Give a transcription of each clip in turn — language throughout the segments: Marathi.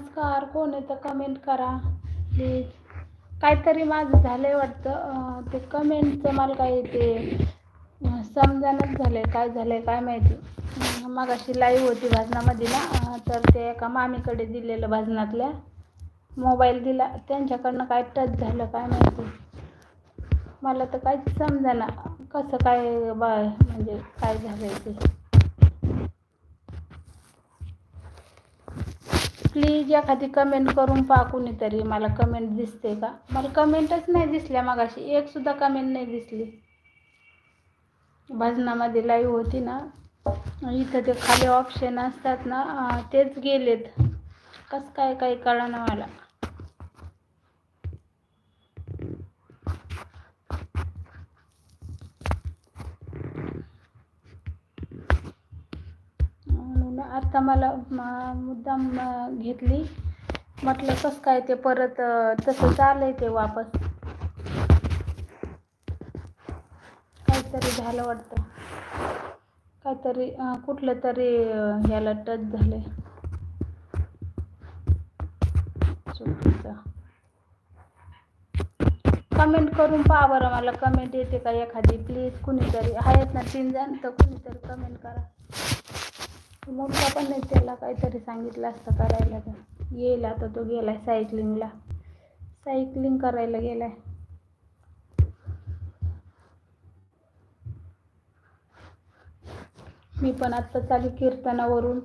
नमस्कार. कोण आहे तर कमेंट करा प्लीज. काहीतरी माझं झालंय वाटतं. ते कमेंटचं मला काही ते समजानच झालंय, काय झालंय काय माहिती. मगाशी लाईव्ह होती भजनामध्ये ना, तर ते एका मामीकडे दिलेलं भजनातल्या मोबाईल दिला, त्यांच्याकडनं काय टच झालं काय माहिती. मला तर काहीच समजेना कसं काय म्हणजे काय झालंय ते. प्लीज एखादी कमेंट करून पहा कुणीतरी. मला कमेंट दिसते का? मला कमेंटच नाही दिसल्या मगाशी, एक सुद्धा कमेंट नाही दिसली. भजनामध्ये लाईव्ह होती ना, इथं ते खाली ऑप्शन असतात ना, तेच गेलेत. कसं काय काही कळना मला. म्हणून आता मला मुद्दाम घेतली, म्हटलं कसं काय ते परत तसं चाललंय ते वापस. काहीतरी झालं वाटतं, काहीतरी कुठलं तरी ह्याला टच झालंय चुकीचं. कमेंट करून पहा बरं, मला कमेंट येते का एखादी प्लीज. कुणीतरी आहेत ना 3 जण, तर कुणीतरी कमेंट करा. मुलगा पण नाही, त्याला काहीतरी सांगितलं असतं करायला तर येईल. आता तो गेलाय सायकलिंगला, सायकलिंग करायला गेलाय. मी पण आत्ताच आली कीर्तनावरून,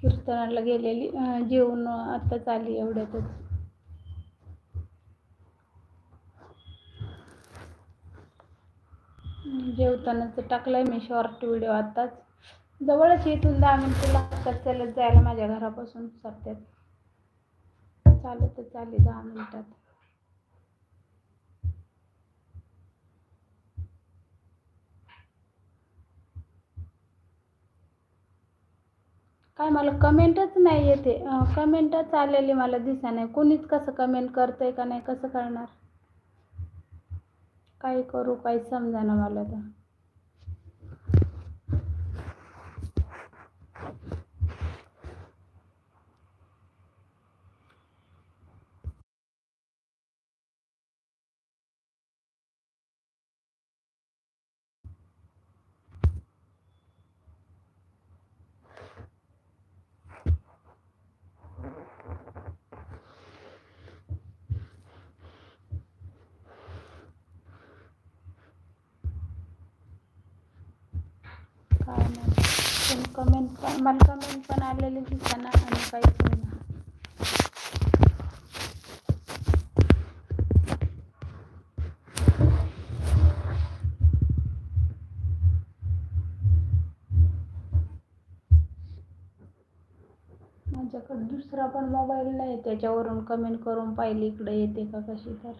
कीर्तनाला गेलेली, जेवून आत्ताच आली एवढ्यातच. जेवतानाच टाकलाय मी शॉर्ट व्हिडिओ आत्ताच. जवळच इथून 10 मिनिटं लागतात चालत जायला माझ्या घरापासून. सत्यात चालतच आली 10 मिनिटात. काय मला कमेंटच नाही येते, कमेंटच आलेली मला दिसा नाही. कोणीच कसं कमेंट करतंय का नाही कसं कळणार. काय करू काही समजेना मला तर. काय नाही, कमेंट मला कमेंट पण आलेली दिसेना आणि काहीच नाही. माझ्याकडे दुसरा पण मोबाईल नाही, त्याच्यावरून कमेंट करून पाहिली इकडे येते का कशी तर.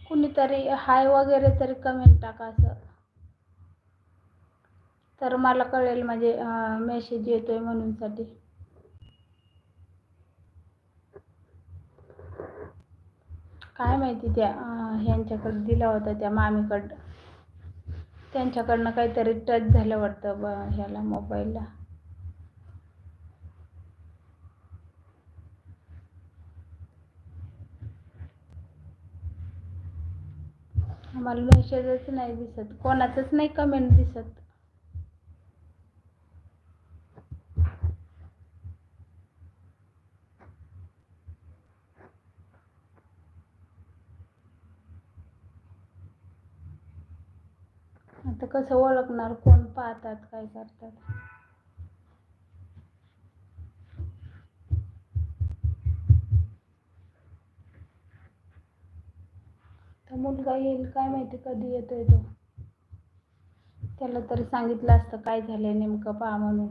कुणीतरी हाय वगैरे तरी कमेंट टाका असं, तर मला कळेल म्हणजे मेसेज येतोय म्हणून साठी. काय माहिती त्या ह्यांच्याकडे दिला होता त्या मामीकडं, त्यांच्याकडनं काहीतरी टच झालं वाटतं ह्याला मोबाईलला. मला मेसेजच नाही दिसत, कोणाचंच नाही कमेंट दिसत. आता कसं ओळखणार कोण पाहतात काय करतात. तर मुलगा येईल काय माहिती कधी येतोय तो. त्याला तरी सांगितलं असतं काय झालंय नेमकं पहा म्हणून.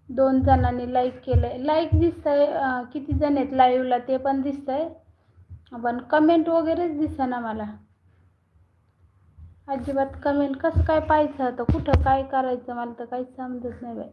2 जणांनी लाईक केलंय, लाईक दिसतंय. किती जण आहेत लाईव्हला ते पण दिसतंय, पण कमेंट वगैरेच दिसेना मला अजिबात. कमेंट कसं काय पाहायचं, आता कुठं काय करायचं मला तर काहीच समजत नाही बाई.